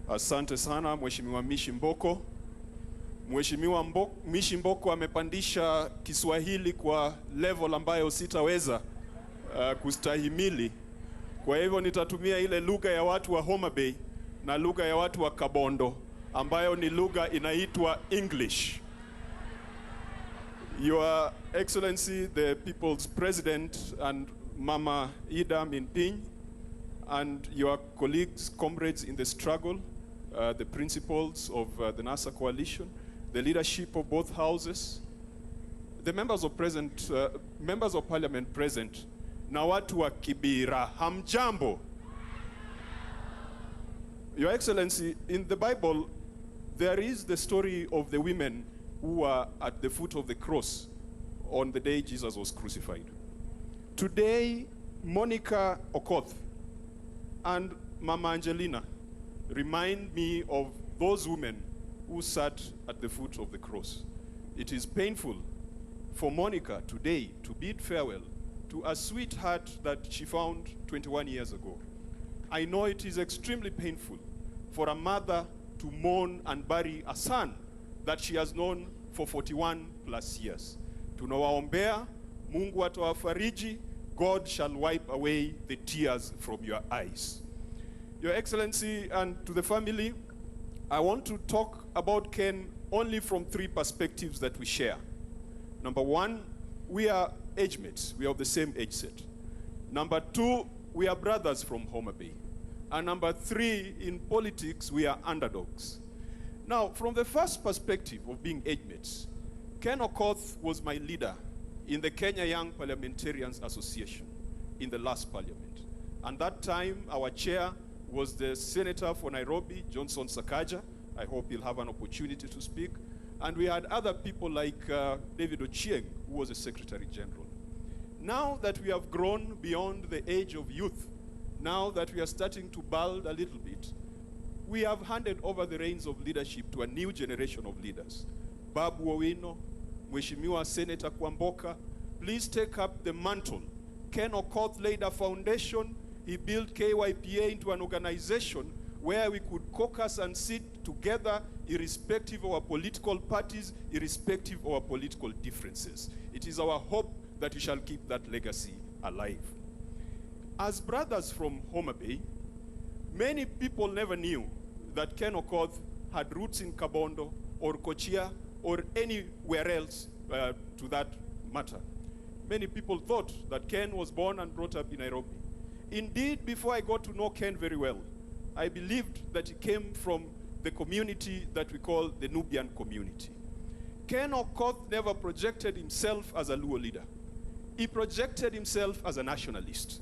Asante sana Mheshimiwa Mishi Mboko. Mheshimiwa Mishi Mboko amepandisha Kiswahili kwa level ambayo sitaweza kustahimili. Kwa hivyo nitatumia ile lugha ya watu wa Homa Bay na lugha ya watu wa Kabondo ambayo ni lugha inaitwa English. Your Excellency the People's President and Mama Ida Minpiny and your colleagues, comrades in the struggle, the principals of the NASA coalition, the leadership of both houses, the members of parliament present, na watu wa Kibira, hamjambo. Your Excellency, in the Bible, there is the story of the women who were at the foot of the cross on the day Jesus was crucified. Today, Monica Okoth and Mama Angelina remind me of those women who sat at the foot of the cross. It is painful for Monica today to bid farewell to a sweetheart that she found 21 years ago. I know it is extremely painful for a mother to mourn and bury a son that she has known for 41 plus years. Tunawaombea, Mungu atawafariji, God shall wipe away the tears from your eyes. Your Excellency, and to the family, I want to talk about Ken only from three perspectives that we share. Number one, we are age mates. We are of the same age set. Number two, we are brothers from Homa Bay. And number three, in politics, we are underdogs. Now, from the first perspective of being age mates, Ken Okoth was my leader in the Kenya Young Parliamentarians Association in the last parliament. And that time, our chair was the Senator for Nairobi, Johnson Sakaja. I hope he'll have an opportunity to speak. And we had other people like David Ochieng, who was a Secretary General. Now that we have grown beyond the age of youth, now that we are starting to bald a little bit, we have handed over the reins of leadership to a new generation of leaders. Babu Owino, Mheshimiwa Senator Kwamboka, please take up the mantle. Ken Okoth laid a foundation. He built KYPA into an organization where we could caucus and sit together irrespective of our political parties, irrespective of our political differences. It is our hope that we shall keep that legacy alive. As brothers from Homa Bay, many people never knew that Ken Okoth had roots in Kabondo or Kochia or anywhere else to that matter. Many people thought that Ken was born and brought up in Nairobi. Indeed, before I got to know Ken very well, I believed that he came from the community that we call the Nubian community. Ken Okoth never projected himself as a Luo leader. He projected himself as a nationalist.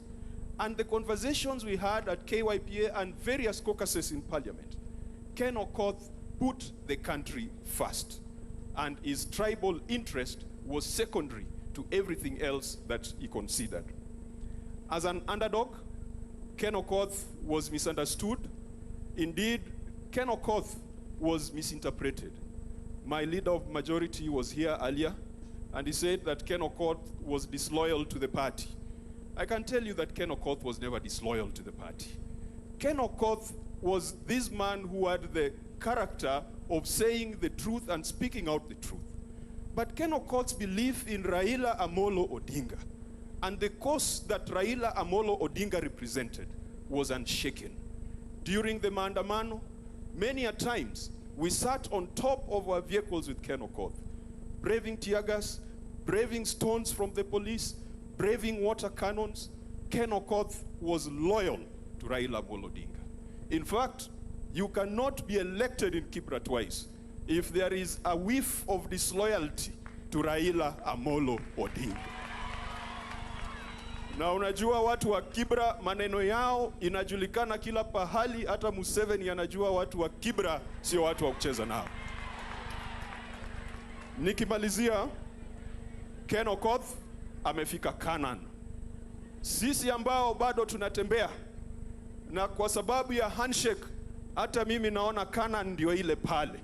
And the conversations we had at KYPA and various caucuses in parliament, Ken Okoth put the country first. And his tribal interest was secondary to everything else that he considered. As an underdog, Ken Okoth was misunderstood. Indeed, Ken Okoth was misinterpreted. My leader of majority was here earlier, and he said that Ken Okoth was disloyal to the party. I can tell you that Ken Okoth was never disloyal to the party. Ken Okoth was this man who had the character of saying the truth and speaking out the truth. But Ken Okoth's belief in Raila Amolo Odinga and the cause that Raila Amolo Odinga represented was unshaken. During the maandamano, many a times, we sat on top of our vehicles with Ken Okoth, braving tear gas, braving stones from the police, braving water cannons. Ken Okoth was loyal to Raila Amolo Odinga. In fact, you cannot be elected in Kibra twice if there is a whiff of disloyalty to Raila Amolo Odinga. Na unajua watu wa Kibra maneno yao inajulikana kila pahali, hata Museveni anajua watu wa Kibra sio watu wa kucheza nao. Nikimalizia, Ken Okoth amefika Canaan. Sisi ambao bado tunatembea, na kwa sababu ya handshake, hata mimi naona Canaan ndio ile pale.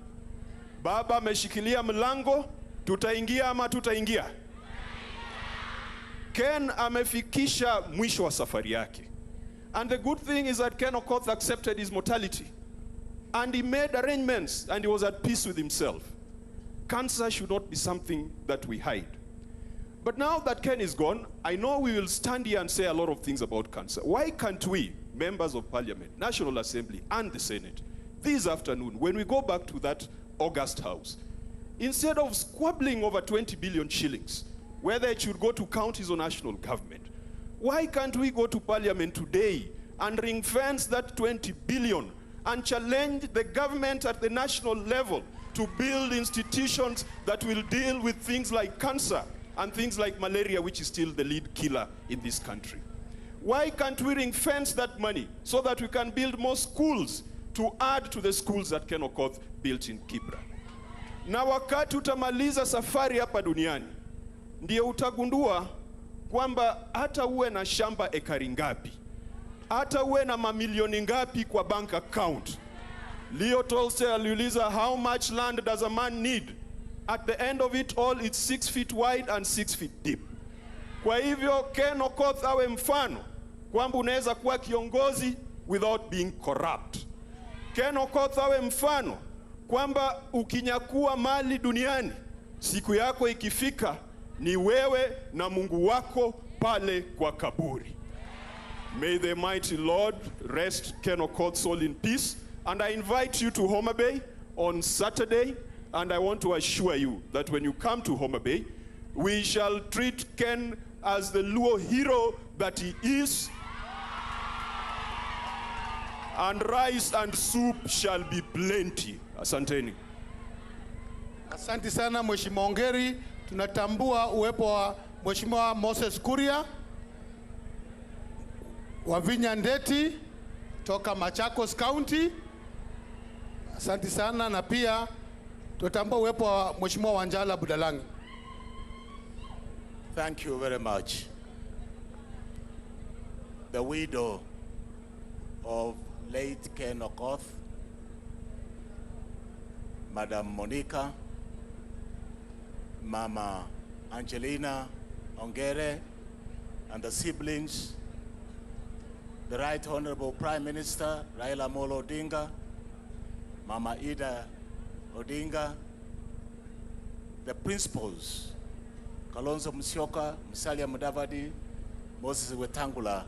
Baba ameshikilia mlango, tutaingia ama tutaingia? Ken amefikisha mwisho wa safari yake. And the good thing is that Ken Okoth accepted his mortality. And he made arrangements, and he was at peace with himself. Cancer should not be something that we hide. But now that Ken is gone, I know we will stand here and say a lot of things about cancer. Why can't we, members of Parliament, National Assembly, and the Senate, this afternoon, when we go back to that August House, instead of squabbling over 20 billion shillings, whether it should go to counties or national government, why can't we go to Parliament today and ring fence that 20 billion and challenge the government at the national level to build institutions that will deal with things like cancer and things like malaria, which is still the lead killer in this country? Why can't we ring fence that money so that we can build more schools to add to the schools that Ken Okoth built in Kibra? Na wakati utamaliza safari hapa duniani, ndio utagundua kwamba hata uwe na shamba ekari ngapi, hata uwe na mamilioni ngapi kwa bank account. Leo Tolstoy aliuliza, how much land does a man need? At the end of it all, it's 6 feet wide and 6 feet deep. Kwa hivyo Ken Okoth awe mfano kwamba unaweza kuwa kiongozi without being corrupt. Ken Okoth awe mfano kwamba ukinyakua mali duniani, siku yako ikifika ni wewe na Mungu wako pale kwa kaburi. May the mighty Lord rest Ken Okoth's soul in peace. And I invite you to Homa Bay on Saturday. And I want to assure you that when you come to Homa Bay, we shall treat Ken as the Luo hero that he is. And rice and soup shall be plenty. Asanteni. Asante sana Mheshimiwa Ongeri. Tunatambua uwepo wa Mheshimiwa Moses Kuria wa Vinya Ndeti toka Machakos County. Asante sana, na pia tutambua uwepo wa Mheshimiwa Wanjala Budalangi. Thank you very much. The widow of late Ken Okoth, Madam Monica, Mama Angelina Ongere, and the siblings, the Right Honorable Prime Minister Raila Odinga, Mama Ida Odinga, the principals, Kalonzo Musyoka, Musalia Mudavadi, Moses Wetangula,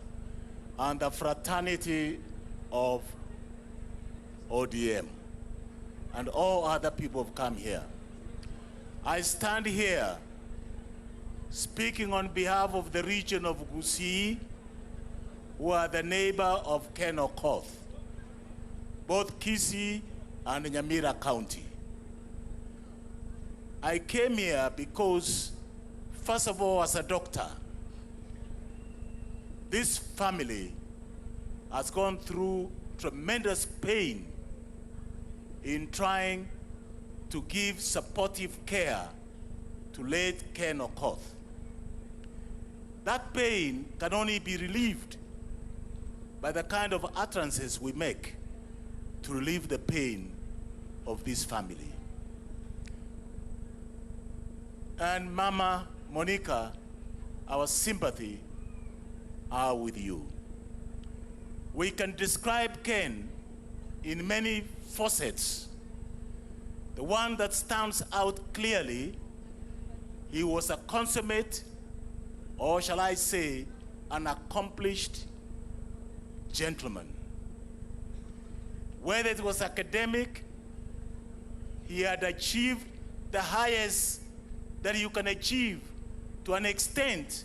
and the fraternity of ODM, and all other people have come here. I stand here speaking on behalf of the region of Gusii, who are the neighbor of Ken Okoth, both Kisii and Nyamira County. I came here because, first of all, as a doctor, this family has gone through tremendous pain in trying to give supportive care to late Ken Okoth. That pain can only be relieved by the kind of utterances we make to relieve the pain of this family. And Mama Monica, our sympathy are with you. We can describe Ken in many facets. The one that stands out clearly, he was a consummate, or shall I say, an accomplished gentleman. Whether it was academic, he had achieved the highest that you can achieve, to an extent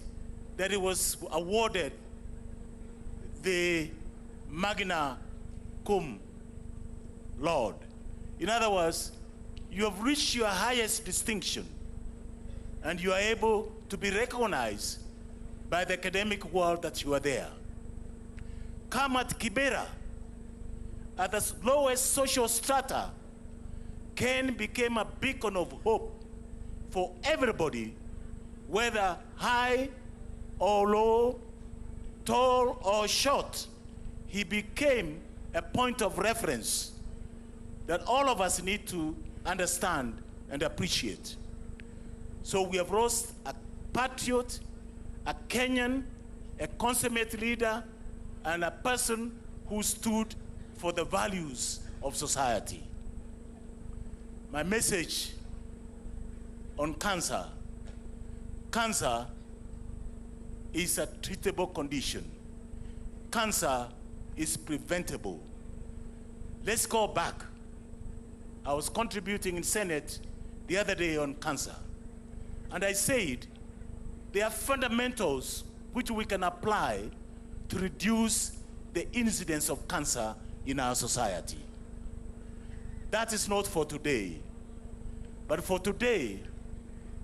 that he was awarded the Magna Cum Laude. In other words, you have reached your highest distinction, and you are able to be recognized by the academic world that you are there. Come at Kibera, at the lowest social strata, Ken became a beacon of hope for everybody, whether high or low, tall or short. He became a point of reference that all of us need to understand and appreciate. So we have lost a patriot, a Kenyan, a consummate leader, and a person who stood for the values of society. My message on cancer. Cancer is a treatable condition. Cancer is preventable. Let's go back. I was contributing in Senate the other day on cancer. And I said, there are fundamentals which we can apply to reduce the incidence of cancer in our society. That is not for today. But for today,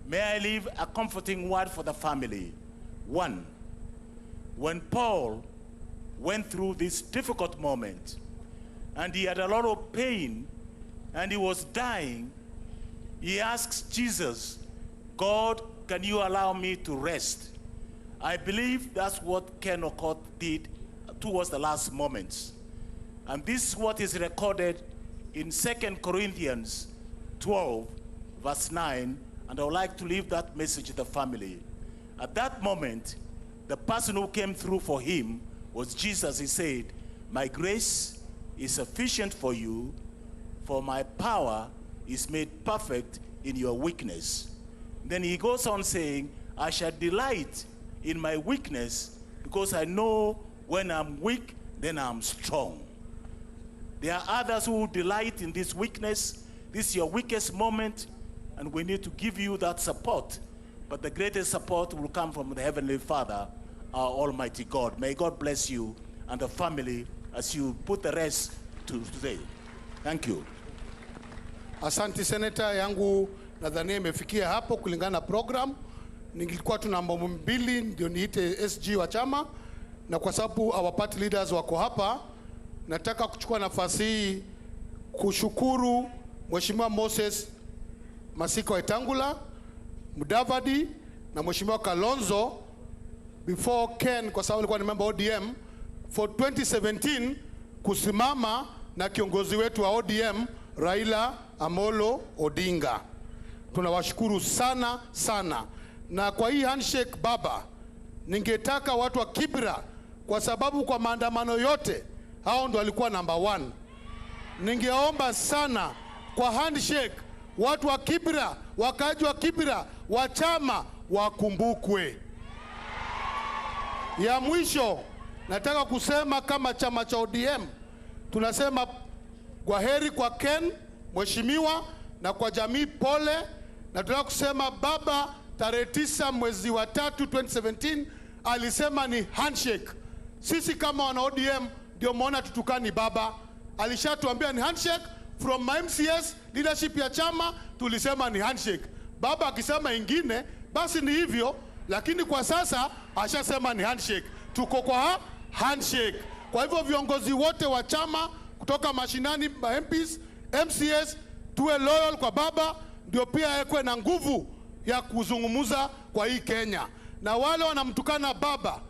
may I leave a comforting word for the family. One, when Paul went through this difficult moment, and he had a lot of pain, and he was dying, he asked Jesus, God, can you allow me to rest? I believe that's what Ken Okoth did towards the last moments. And this is what is recorded in 2 Corinthians 12, verse 9, and I would like to leave that message to the family. At that moment, the person who came through for him was Jesus. He said, my grace is sufficient for you, for my power is made perfect in your weakness. Then he goes on saying, I shall delight in my weakness, because I know when I'm weak, then I'm strong. There are others who delight in this weakness. This is your weakest moment, and we need to give you that support. But the greatest support will come from the Heavenly Father, our Almighty God. May God bless you and the family as you put the rest to today. Thank you. Asante Senator, yangu nadhani imefikia hapo kulingana na program. Nilikuwa tuna mambo mbili ndio niite SG wa chama, na kwa sababu our party leaders wako hapa, nataka kuchukua nafasi hii kushukuru Mheshimiwa Moses Masika Wetangula, Mudavadi na Mheshimiwa Kalonzo before Ken, kwa sababu alikuwa ni member ODM, for 2017 kusimama na kiongozi wetu wa ODM Raila Amolo Odinga. Tunawashukuru sana sana. Na kwa hii handshake baba, ningetaka watu wa Kibra, kwa sababu kwa maandamano yote hao ndo walikuwa number 1. Ningeomba sana kwa handshake watu wa Kibra, wakaji wa Kibra wa chama wakumbukwe. Ya mwisho nataka kusema kama chama cha ODM tunasema kwaheri kwa Ken mheshimiwa, na kwa jamii pole, na tunataka kusema baba tarehe 9 mwezi wa 3 2017 alisema ni handshake. Sisi kama wana ODM ndio muona tutukani baba, alishatuambia ni handshake. From my MCS leadership ya chama tulisema ni handshake. Baba akisema ingine basi ni hivyo, lakini kwa sasa ashasema ni handshake. Tuko kwa handshake. Kwa hivyo viongozi wote wa chama kutoka mashinani, MPs, MCS, tuwe loyal kwa baba, ndio pia ekwe na nguvu ya kuzungumuza kwa hii Kenya. Na wale wanamtukana baba,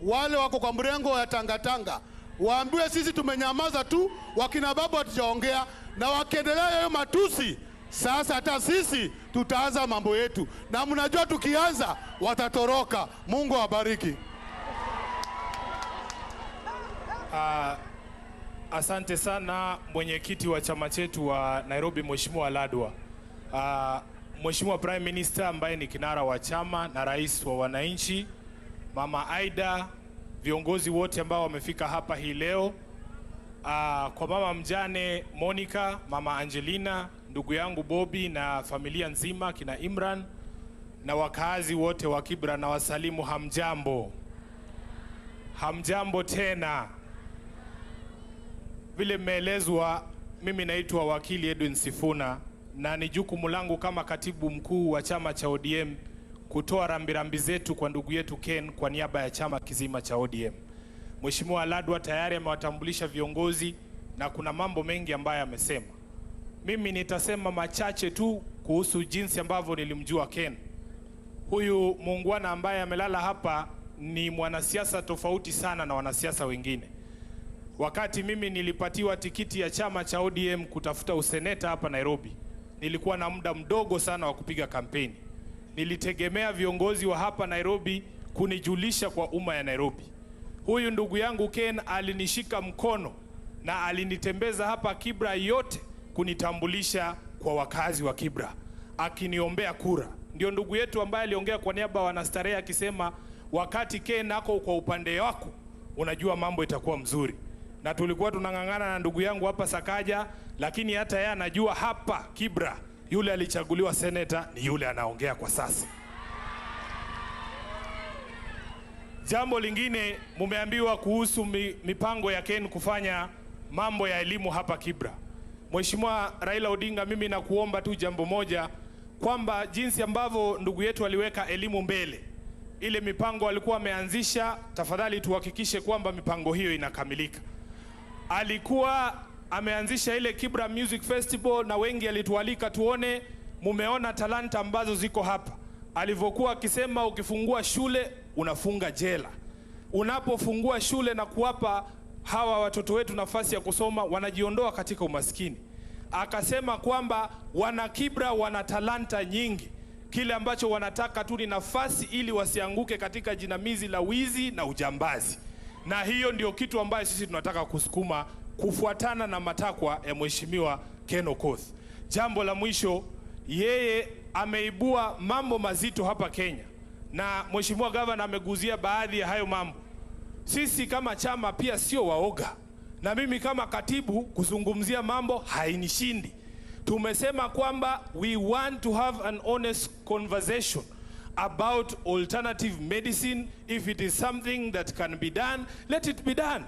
wale wako kwa mrengo ya tangatanga, waambiwe sisi tumenyamaza tu, wakina baba hatujaongea, na wakiendelea hiyo matusi, sasa hata sisi tutaanza mambo yetu, na mnajua tukianza watatoroka. Mungu awabariki. Asante sana mwenyekiti wa chama chetu wa Nairobi, Mheshimiwa Ladwa. Mheshimiwa Prime Minister ambaye ni kinara wa chama na rais wa wananchi, Mama Aida, viongozi wote ambao wamefika hapa hii leo, kwa mama mjane Monica, Mama Angelina, ndugu yangu Bobby na familia nzima kina Imran, na wakazi wote wa Kibra na wasalimu hamjambo. Hamjambo tena. Vile mmeelezwa, mimi naitwa wakili Edwin Sifuna, na ni jukumu langu kama katibu mkuu wa chama cha ODM kutoa rambirambi zetu kwa ndugu yetu Ken kwa niaba ya chama kizima cha ODM. Mheshimiwa Ladwa tayari amewatambulisha viongozi na kuna mambo mengi ambayo amesema. Mimi nitasema machache tu kuhusu jinsi ambavyo nilimjua Ken. Huyu muungwana ambaye amelala hapa ni mwanasiasa tofauti sana na wanasiasa wengine. Wakati mimi nilipatiwa tikiti ya chama cha ODM kutafuta useneta hapa Nairobi, nilikuwa na muda mdogo sana wa kupiga kampeni. Nilitegemea viongozi wa hapa Nairobi kunijulisha kwa umma ya Nairobi. Huyu ndugu yangu Ken alinishika mkono na alinitembeza hapa Kibra yote kunitambulisha kwa wakazi wa Kibra, akiniombea kura. Ndio ndugu yetu ambaye aliongea kwa niaba ya wanastarehe akisema wakati Ken ako kwa upande wako unajua mambo itakuwa mzuri. Na tulikuwa tunang'ang'ana na ndugu yangu hapa Sakaja, lakini hata yeye anajua hapa Kibra yule alichaguliwa senator ni yule anaongea kwa sasa. Jambo lingine, mumeambiwa kuhusu mipango ya Ken kufanya mambo ya elimu hapa Kibra. Mheshimiwa Raila Odinga, mimi nakuomba tu jambo moja, kwamba jinsi ambavyo ndugu yetu aliweka elimu mbele, ile mipango alikuwa ameanzisha, tafadhali tuhakikishe kwamba mipango hiyo inakamilika. Alikuwa ameanzisha ile Kibra Music Festival na wengi alitualika tuone, mumeona talanta ambazo ziko hapa. Alivyokuwa akisema ukifungua shule unafunga jela. Unapofungua shule na kuwapa hawa watoto wetu nafasi ya kusoma, wanajiondoa katika umaskini. Akasema kwamba wana Kibra wana talanta nyingi, kile ambacho wanataka tu ni nafasi ili wasianguke katika jinamizi la wizi na ujambazi. Na hiyo ndio kitu ambayo sisi tunataka kusukuma kufuatana na matakwa ya Mheshimiwa Ken Okoth. Jambo la mwisho, yeye ameibua mambo mazito hapa Kenya, na Mheshimiwa Gavana ameguzia baadhi ya hayo mambo. Sisi kama chama pia sio waoga, na mimi kama katibu kuzungumzia mambo hainishindi. Tumesema kwamba we want to have an honest conversation about alternative medicine. If it is something that can be done, let it be done.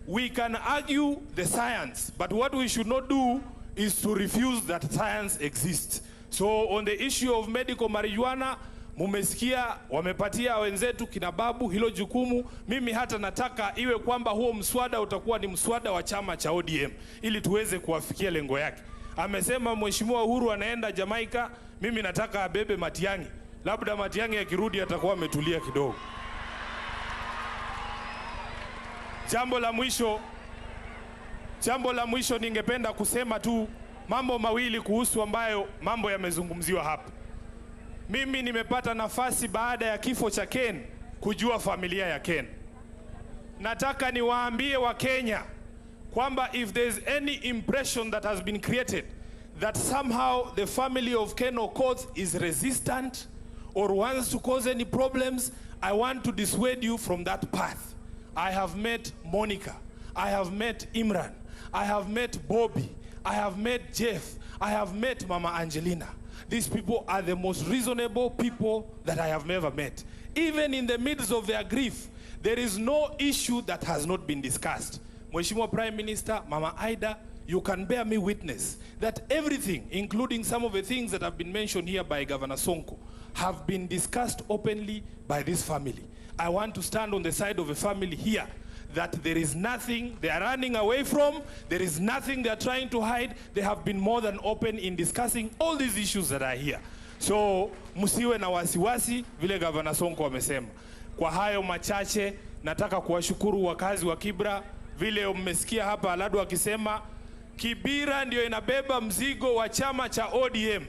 We can argue the science, but what we should not do is to refuse that science exists. So on the issue of medical marijuana, mumesikia wamepatia wenzetu kina babu hilo jukumu. Mimi hata nataka iwe kwamba huo mswada utakuwa ni mswada wa chama cha ODM ili tuweze kuwafikia lengo yake. Amesema Mheshimiwa Uhuru anaenda Jamaica, mimi nataka abebe Matiang'i. Labda Matiang'i akirudi atakuwa ametulia kidogo. Jambo la mwisho ningependa kusema tu mambo mawili kuhusu ambayo mambo yamezungumziwa hapa. Mimi nimepata nafasi baada ya kifo cha Ken kujua familia ya Ken. Nataka niwaambie wa Kenya kwamba if there's any impression that has been created that somehow the family of Ken Okoth is resistant or wants to cause any problems, I want to dissuade you from that path. I have met Monica, I have met Imran, I have met Bobby, I have met Jeff, I have met Mama Angelina. These people are the most reasonable people that I have ever met. Even in the midst of their grief, there is no issue that has not been discussed. Mheshimiwa Prime Minister, Mama Aida, you can bear me witness that everything, including some of the things that have been mentioned here by Governor Sonko, have been discussed openly by this family. I want to stand on the side of a family here that there is nothing they are running away from, there is nothing they are trying to hide. They have been more than open in discussing all these issues that are here. So msiwe na wasiwasi vile Governor Sonko amesema. Kwa hayo machache nataka kuwashukuru wakazi wa Kibra. Vile mmesikia hapa Aladu akisema Kibira ndio inabeba mzigo wa chama cha ODM.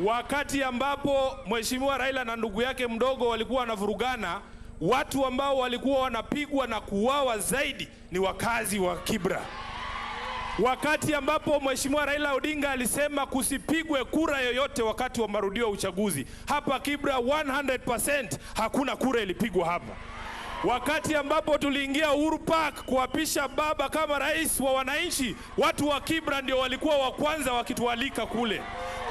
Wakati ambapo Mheshimiwa Raila na ndugu yake mdogo walikuwa wanavurugana, watu ambao walikuwa wanapigwa na kuuawa zaidi ni wakazi wa Kibra. Wakati ambapo Mheshimiwa Raila Odinga alisema kusipigwe kura yoyote wakati wa marudio ya uchaguzi, hapa Kibra 100% hakuna kura ilipigwa hapa. Wakati ambapo tuliingia Uhuru Park kuapisha baba kama rais wa wananchi, watu wa Kibra ndio walikuwa wa kwanza wakitualika kule.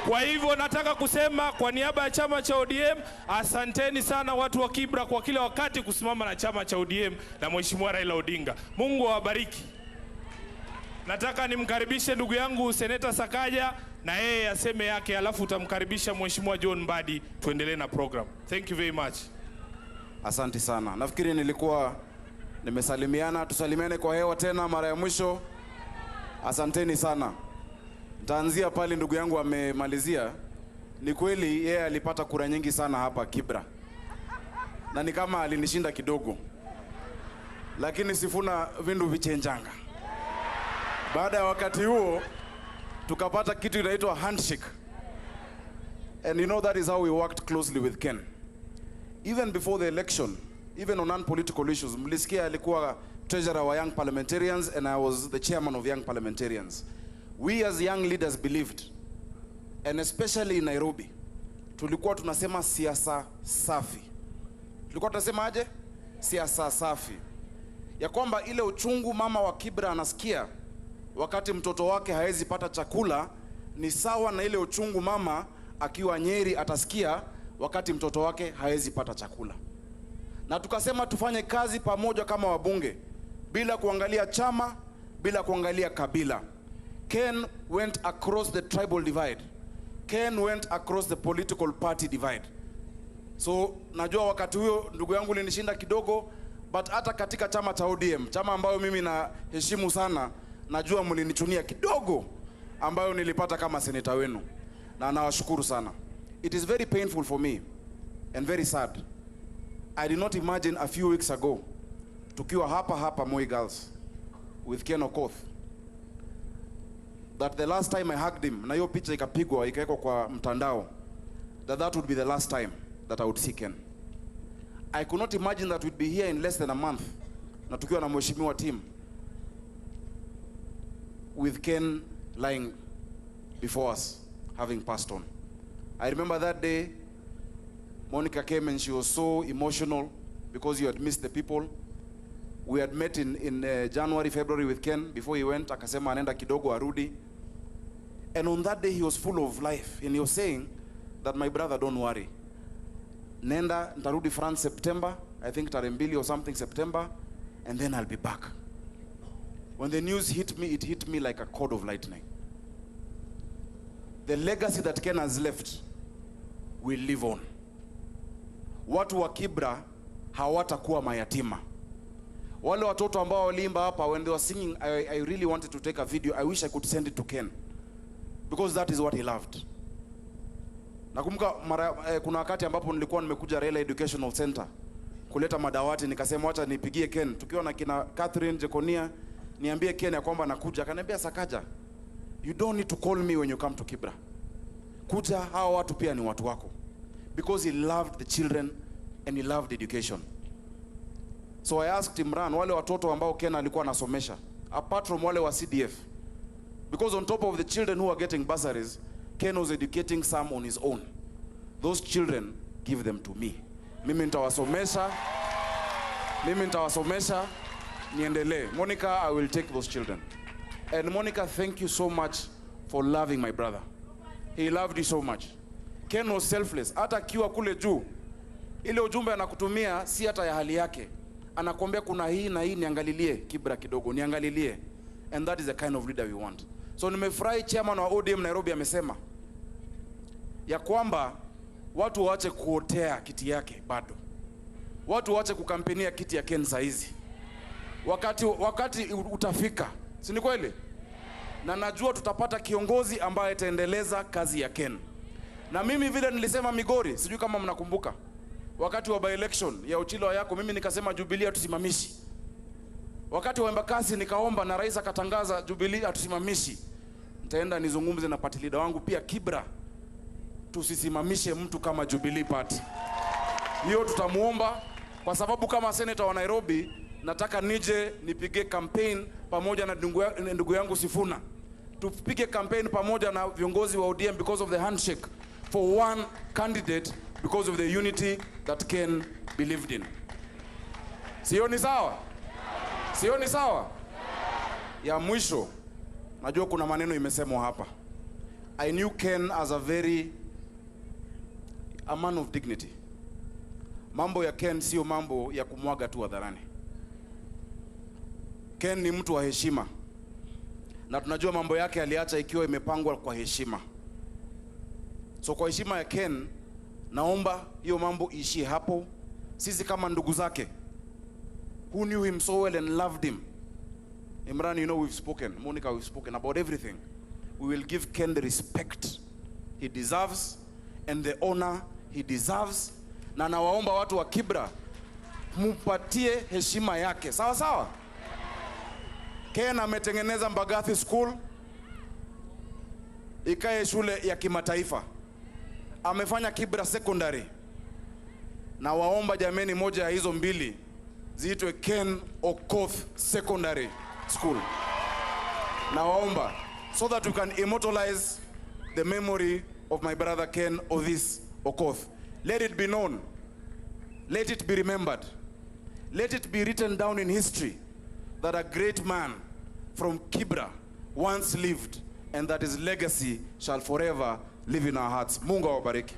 Kwa hivyo nataka kusema kwa niaba ya chama cha ODM, asanteni sana watu wa Kibra kwa kila wakati kusimama na chama cha ODM na Mheshimiwa Raila Odinga. Mungu awabariki. Nataka nimkaribishe ndugu yangu Seneta Sakaja na yeye aseme yake, alafu utamkaribisha Mheshimiwa John Mbadi tuendelee na program. Thank you very much. Asante sana. Nafikiri nilikuwa nimesalimiana, tusalimiane kwa hewa tena mara ya mwisho. Asanteni sana. Nitaanzia pale ndugu yangu amemalizia. Ni kweli yeye alipata kura nyingi sana hapa Kibra. Na ni kama alinishinda kidogo. Lakini sifuna vindu vichenjanga. Baada ya wakati huo tukapata kitu inaitwa handshake. And you know that is how we worked closely with Ken. Even before the election, even on non-political issues, mlisikia alikuwa treasurer wa young parliamentarians, and I was the chairman of young parliamentarians. We as young leaders believed, and especially in Nairobi, tulikuwa tunasema siasa safi. Tulikuwa tunasema aje? Siasa safi. Ya kwamba ile uchungu mama wa Kibra anasikia wakati mtoto wake haezi pata chakula ni sawa na ile uchungu mama akiwa Nyeri atasikia wakati mtoto wake haezi pata chakula. Na tukasema tufanye kazi pamoja kama wabunge, bila kuangalia chama, bila kuangalia kabila. Ken went across the tribal divide. Ken went across the political party divide. So najua wakati huo ndugu yangu linishinda kidogo, but hata katika chama cha ODM, chama ambayo mimi na heshimu sana, najua mlinichunia kidogo ambayo nilipata kama seneta wenu. Na nawashukuru sana. It is very painful for me and very sad. I did not imagine a few weeks ago, tukiwa hapa Moi Girls with Ken Okoth, that the last time I hugged him, na hiyo picha ikapigwa ikawekwa kwa mtandao, that would be the last time that I would see Ken. I could not imagine that we'd be here in less than a month, na tukiwa na mheshimiwa team, with Ken lying before us, having passed on. I remember that day, Monica came and she was so emotional because you had missed the people. We had met in January, February with Ken before he went. Akasema anenda kidogo arudi. And on that day he was full of life. And he was saying that, my brother, don't worry. Nenda, ntarudi France September, I think Tarembili or something September, and then I'll be back. When the news hit me, it hit me like a cord of lightning. The legacy that Ken has left will live on. Watu wa Kibra hawatakuwa mayatima. Wale watoto ambao waliimba hapa, when they were singing, I really wanted to take a video. I wish I could send it to Ken, because that is what he loved. Nakumbuka kuna wakati ambapo nilikuwa nimekuja Raila Educational Center kuleta madawati, nikasema acha nipigie Ken, tukiwa na kina Catherine Jekonia, niambie Ken ya kwamba nakuja. Akaniambia, Sakaja, you don't need to call me when you come to Kibra. Kuja, hawa watu pia ni watu wako. Because he loved the children and he loved education. So I asked Imran, wale watoto ambao Ken alikuwa anasomesha, apart from wale wa CDF, because on top of the children who are getting bursaries, Ken was educating some on his own. Those children, give them to me. Mimi nitawasomesha, niendelee. Monica, I will take those children. And Monica, thank you so much for loving my brother. He loved you so much. Ken was selfless. Hata kiwa kule juu, ile ujumbe anakutumia si hata ya hali yake. Anakuambia kuna hii na hii, niangalilie Kibra kidogo, niangalilie. And that is the kind of leader we want. So nimefurahi chairman wa ODM Nairobi amesema ya kwamba watu waache kuotea kiti yake bado. Watu waache kukampenia kiti ya Ken saizi. Wakati utafika. Si ni kweli? Na najua tutapata kiongozi ambaye ataendeleza kazi ya Ken. Na mimi vile nilisema Migori, sijui kama mnakumbuka, wakati wa by-election ya Uchilo yako, mimi nikasema Jubilee tusimamishi. Wakati wa Embakasi nikaomba na rais akatangaza Jubilee atusimamishi. Nitaenda nizungumze na party leader wangu pia Kibra, tusisimamishe mtu kama Jubilee Party. Hiyo tutamuomba, kwa sababu kama senator wa Nairobi nataka nije nipige campaign pamoja na ndugu yangu Sifuna. Tupige campaign pamoja na viongozi wa ODM because of the handshake for one candidate, because of the unity that Ken believed in. Sio ni sawa? Sio ni sawa? Ya mwisho, najua kuna maneno imesemwa hapa. I knew Ken as a man of dignity. Mambo ya Ken sio mambo ya kumwaga tu hadharani. Ken ni mtu wa heshima. Na tunajua mambo yake aliacha ikiwa imepangwa kwa heshima. So kwa heshima ya Ken, naomba hiyo mambo iishie hapo. Sisi kama ndugu zake, who knew him so well and loved him. Imran, you know we've spoken. Monica, we've spoken about everything. We will give Ken the respect he deserves and the honor he deserves. Na nawaomba watu wa Kibra, mupatie heshima yake. Sawa sawa? Ken ametengeneza Mbagathi School ikae shule ya kimataifa. Amefanya Kibra Secondary. Na waomba jameni, moja ya hizo mbili ziitwe Ken Okoth Secondary School. Nawaomba, so that we can immortalize the memory of my brother Ken Odhis Okoth. Let it be known. Let it be remembered. Let it be written down in history that a great man from Kibra once lived, and that his legacy shall forever live in our hearts. Mungu awabariki.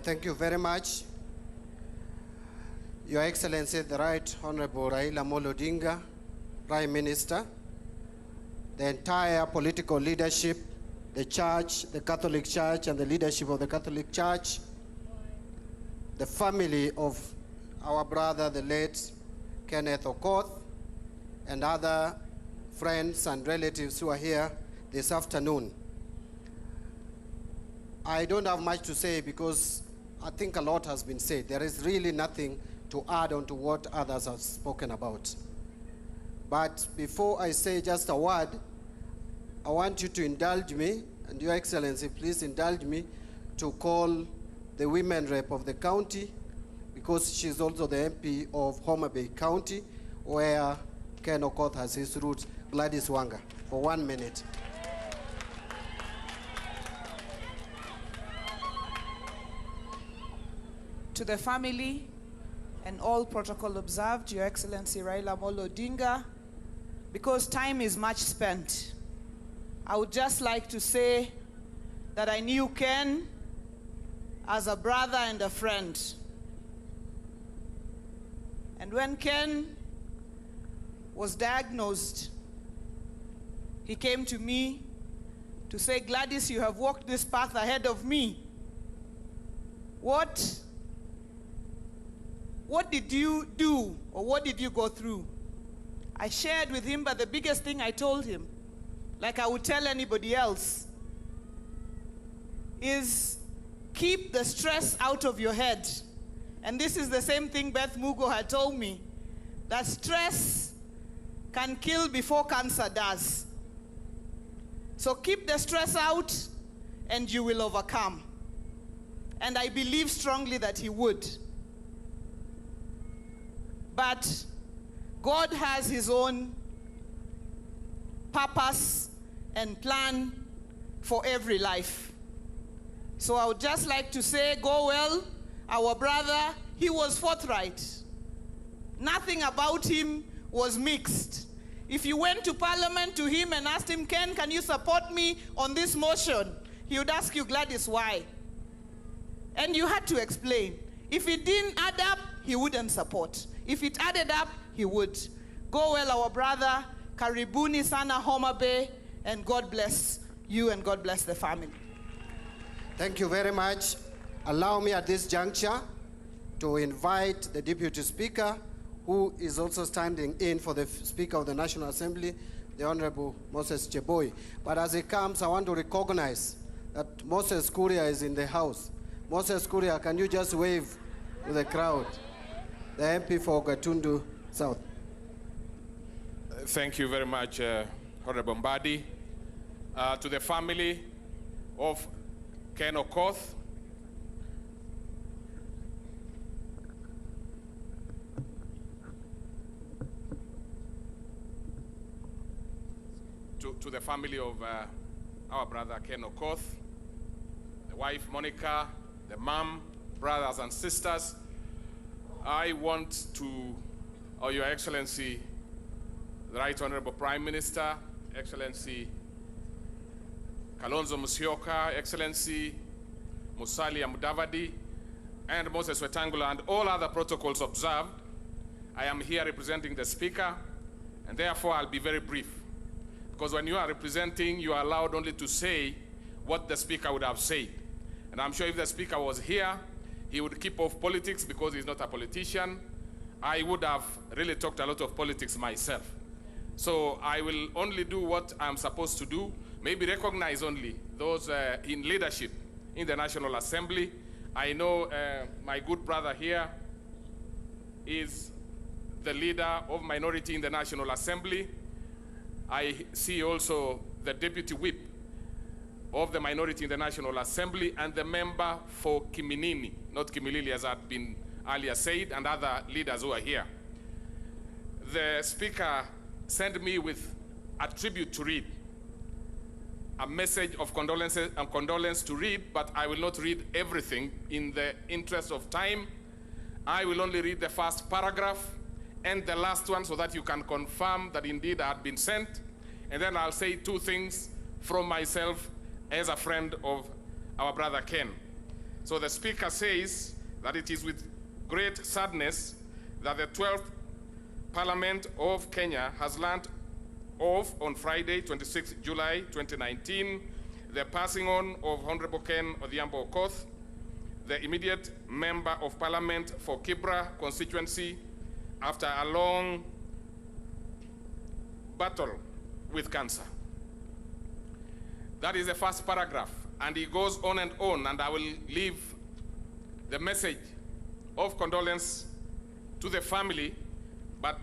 Thank you very much. Your Excellency, the Right Honorable Raila Odinga, Prime Minister, the entire political leadership, the church, the Catholic Church, and the leadership of the Catholic Church, the family of our brother, the late Kenneth Okoth, and other friends and relatives who are here this afternoon. I don't have much to say because I think a lot has been said. There is really nothing to add on to what others have spoken about. But before I say just a word, I want you to indulge me, and Your Excellency, please indulge me to call the women rep of the county, because she's also the MP of Homa Bay County, where Ken Okoth has his roots, Gladys Wanga, for 1 minute. To the family and all protocol observed, Your Excellency Raila Odinga, because time is much spent, I would just like to say that I knew Ken as a brother and a friend. And when Ken was diagnosed, he came to me to say, Gladys, you have walked this path ahead of me. What did you do, or what did you go through? I shared with him, but the biggest thing I told him, like I would tell anybody else, is keep the stress out of your head. And this is the same thing Beth Mugo had told me, that stress can kill before cancer does. So keep the stress out and you will overcome. And I believe strongly that he would. But God has his own purpose and plan for every life. So I would just like to say, go well. Our brother, he was forthright. Nothing about him was mixed. If you went to Parliament to him and asked him, Ken, can you support me on this motion? He would ask you, Gladys, why? And you had to explain. If it didn't add up, he wouldn't support. If it added up, he would. Go well, our brother. Karibuni sana Homa Bay, and God bless you and God bless the family. Thank you very much. Allow me at this juncture to invite the Deputy Speaker, who is also standing in for the Speaker of the National Assembly, the Honorable Moses Cheboy. But as he comes, I want to recognize that Moses Kuria is in the house. Moses Kuria, can you just wave to the crowd? The MP for Gatundu South. Thank you very much, Honorable Mbadi. To the family of Ken Okoth, to the family of our brother Ken Okoth, the wife Monica, the mom, brothers and sisters, I want to, Your Excellency, the Right Honorable Prime Minister, Excellency Kalonzo Musyoka, Excellency Musalia Mudavadi, and Moses Wetangula, and all other protocols observed, I am here representing the Speaker, and therefore I'll be very brief. Because when you are representing, you are allowed only to say what the Speaker would have said. And I'm sure if the Speaker was here, he would keep off politics because he's not a politician. I would have really talked a lot of politics myself. So I will only do what I'm supposed to do, maybe recognize only those in leadership in the National Assembly. I know my good brother here is the leader of minority in the National Assembly. I see also the Deputy Whip of the minority in the National Assembly and the member for Kiminini, not Kimilili as had been earlier said, and other leaders who are here. The Speaker sent me with a tribute to read, a message of condolence to read, but I will not read everything in the interest of time. I will only read the first paragraph and the last one so that you can confirm that indeed I had been sent. And then I'll say two things from myself as a friend of our brother Ken. So the Speaker says that it is with great sadness that the 12th Parliament of Kenya has learned of on Friday, 26 July 2019, the passing on of Honorable Ken Odhiambo Okoth, the immediate Member of Parliament for Kibra constituency, after a long battle with cancer. That is the first paragraph, and he goes on, and I will leave the message of condolence to the family, but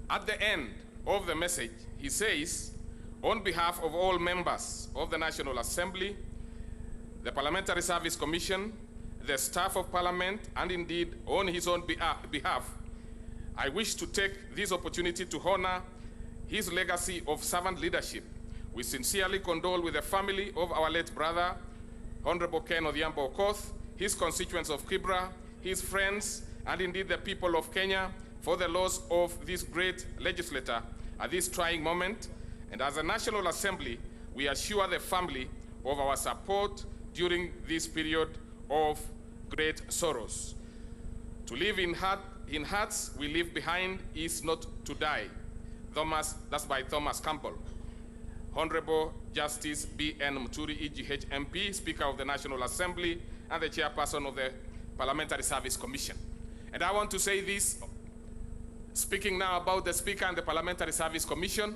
at the end of the message, he says, on behalf of all members of the National Assembly, the Parliamentary Service Commission, the staff of Parliament, and indeed on his own behalf, I wish to take this opportunity to honor his legacy of servant leadership. We sincerely condole with the family of our late brother, Honorable Ken Odhiambo Okoth, his constituents of Kibra, his friends, and indeed the people of Kenya for the loss of this great legislator at this trying moment. And as a National Assembly, we assure the family of our support during this period of great sorrows. To live in hearts we leave behind is not to die. That's by Thomas Campbell. Honorable Justice B.N. Muturi, EGH MP, Speaker of the National Assembly, and the Chairperson of the Parliamentary Service Commission. And I want to say this, speaking now about the Speaker and the Parliamentary Service Commission,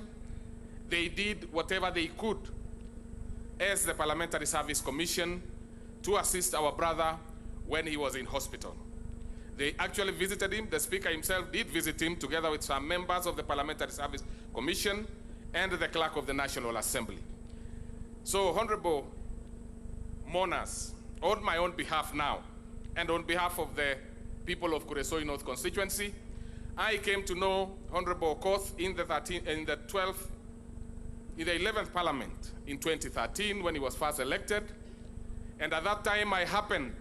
they did whatever they could as the Parliamentary Service Commission to assist our brother when he was in hospital. They actually visited him. The Speaker himself did visit him together with some members of the Parliamentary Service Commission and the Clerk of the National Assembly. So, Honorable mourners, on my own behalf now, and on behalf of the people of Kuresoi North constituency, I came to know Honorable Okoth in the 11th Parliament in 2013 when he was first elected. And at that time, I happened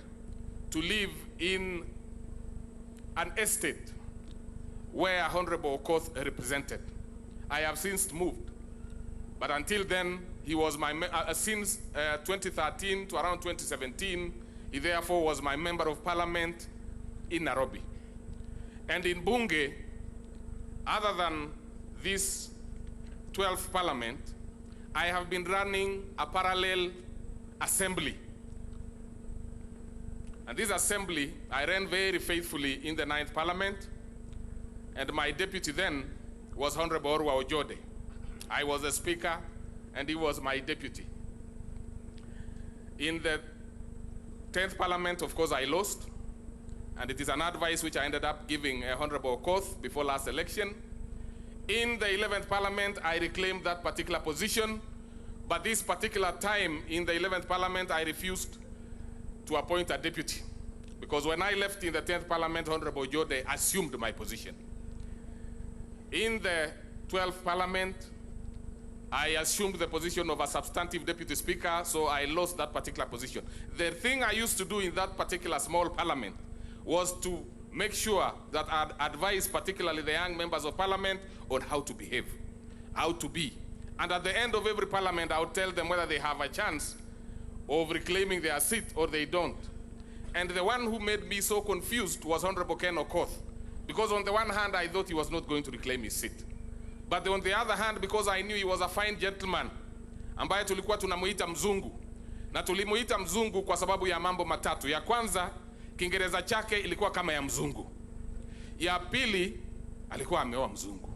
to live in an estate where Honorable Okoth represented. I have since moved, but until then, he was my, since 2013 to around 2017, he therefore was my Member of Parliament in Nairobi. And in Bunge, other than this 12th Parliament, I have been running a parallel assembly. And this assembly, I ran very faithfully in the 9th Parliament, and my deputy then was Honorable Orwa Ojode. I was the Speaker, and he was my deputy. In the 10th Parliament, of course, I lost, and it is an advice which I ended up giving Honorable Okoth before last election. In the 11th Parliament, I reclaimed that particular position, but this particular time in the 11th Parliament, I refused to appoint a deputy, because when I left in the 10th Parliament, Honorable Ojode assumed my position. In the 12th Parliament, I assumed the position of a substantive deputy speaker, so I lost that particular position. The thing I used to do in that particular small parliament was to make sure that I'd advise particularly the young members of parliament on how to behave, how to be. And at the end of every parliament, I would tell them whether they have a chance of reclaiming their seat or they don't. And the one who made me so confused was Honorable Ken Okoth. Because on the one hand, I thought he was not going to reclaim his seat. But on the other hand, because I knew he was a fine gentleman, ambaye tulikuwa tunamuita mzungu. Na tulimuita mzungu kwa sababu ya mambo matatu. Ya kwanza, Kiingereza chake ilikuwa kama ya mzungu. Ya pili, alikuwa ameoa mzungu.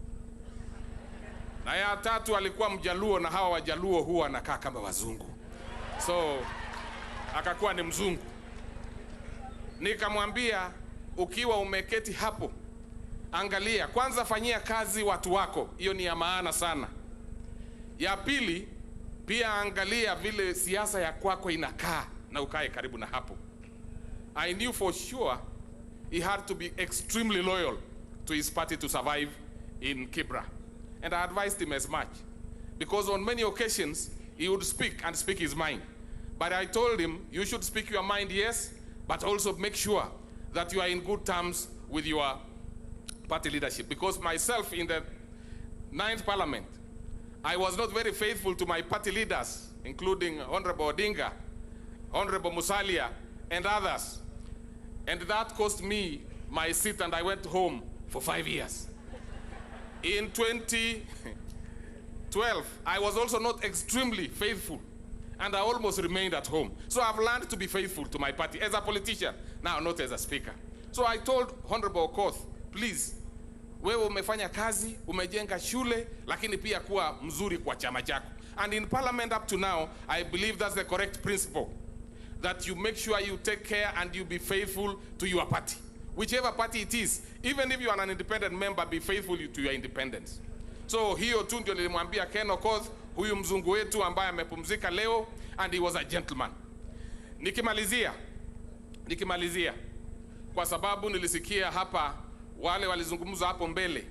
Na ya tatu, alikuwa mjaluo, na hawa wajaluo huwa wanakaa kama wazungu. So, akakuwa ni mzungu. Nikamwambia, ukiwa umeketi hapo, angalia, kwanza fanyia kazi watu wako. Hiyo ni ya maana sana. Ya pili, pia angalia vile siasa ya kwako inakaa na ukae karibu na hapo. I knew for sure he had to be extremely loyal to his party to survive in Kibra. And I advised him as much, because on many occasions he would speak and speak his mind. But I told him, you should speak your mind, yes, but also make sure that you are in good terms with your party leadership. Because myself in the 9th Parliament, I was not very faithful to my party leaders, including Honorable Odinga, Honorable Musalia, and others. And that cost me my seat, and I went home for 5 years. In 2012, I was also not extremely faithful, and I almost remained at home. So I've learned to be faithful to my party as a politician, now not as a speaker. So I told Honorable Okoth, please, wewe umefanya kazi, umejenga shule, lakini pia kuwa mzuri kwa chama chako. And in Parliament up to now, I believe that's the correct principle, that you make sure you take care and you be faithful to your party. Whichever party it is, even if you are an independent member, be faithful to your independence. So hiyo tu ndio nilimwambia Ken Okoth, huyu mzungu wetu ambaye amepumzika leo, and he was a gentleman. Nikimalizia, kwa sababu nilisikia hapa wale walizungumza hapo mbele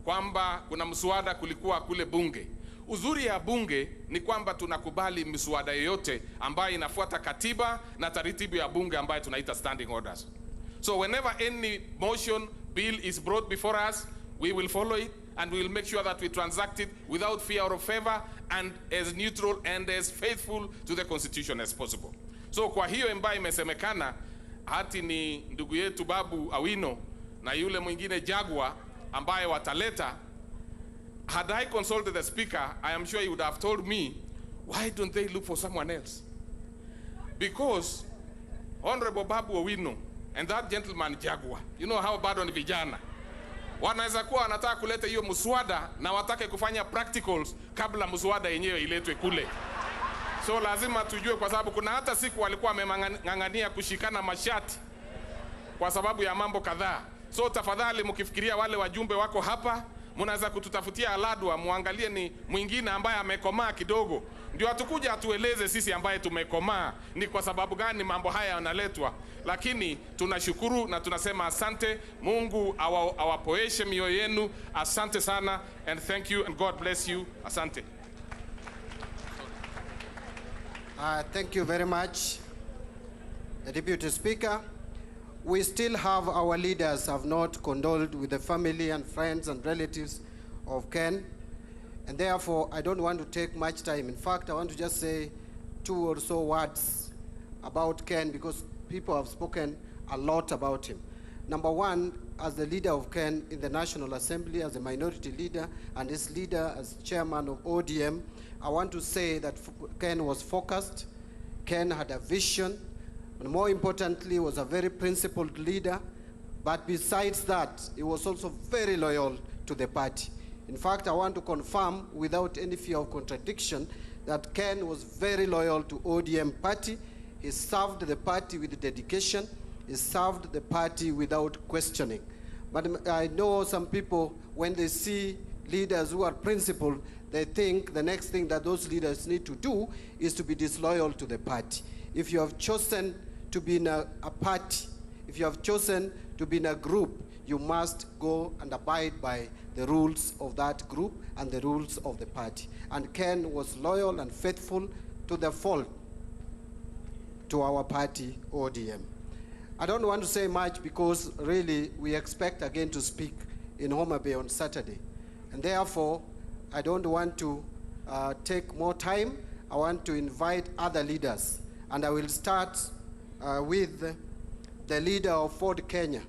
kwamba kuna mswada kulikuwa kule bunge. Uzuri ya bunge ni kwamba tunakubali miswada yoyote ambayo inafuata katiba na taratibu ya bunge ambayo tunaita standing orders. So whenever any motion bill is brought before us, we will follow it, and we will make sure that we transact it without fear or favor, and as neutral and as faithful to the constitution as possible. So kwa hiyo ambayo imesemekana, hati ni ndugu yetu Babu Awino na yule mwingine Jagwa ambaye wataleta, had I consulted the speaker, I am sure he would have told me, why don't they look for someone else? Because Honorable Babu Awino and that gentleman Jagwa, you know how bad on vijana, wanaweza kuwa wanataka kuleta hiyo muswada na watake kufanya practicals kabla muswada yenyewe iletwe kule. So lazima tujue, kwa sababu kuna hata siku walikuwa wameng'ang'ania kushikana mashati kwa sababu ya mambo kadhaa. So tafadhali mkifikiria wale wajumbe wako hapa, mnaweza kututafutia aladwa, muangalie ni mwingine ambaye amekomaa kidogo, ndio atukuja atueleze sisi ambaye tumekomaa ni kwa sababu gani mambo haya yanaletwa. Lakini tunashukuru na tunasema asante. Mungu awapoeshe mioyo yenu. Asante sana, and thank you, and God bless you. Asante. Thank you very much, the Deputy Speaker. We still have our leaders have not condoled with the family and friends and relatives of Ken, and therefore I don't want to take much time. In fact, I want to just say 2 or so words about Ken, because people have spoken a lot about him. Number one, as the leader of Ken in the National Assembly, as a minority leader, and his leader as chairman of ODM, I want to say that Ken was focused, Ken had a vision, and more importantly, was a very principled leader. But besides that, he was also very loyal to the party. In fact, I want to confirm, without any fear of contradiction, that Ken was very loyal to ODM party. He served the party with dedication. He served the party without questioning. But I know some people, when they see leaders who are principled, they think the next thing that those leaders need to do is to be disloyal to the party. If you have chosen to be in a party, if you have chosen to be in a group, you must go and abide by the rules of that group and the rules of the party. And Ken was loyal and faithful to the fault to our party, ODM. I don't want to say much, because really we expect again to speak in Homa Bay on Saturday. And therefore, I don't want to take more time. I want to invite other leaders. And I will start with the leader of Ford Kenya,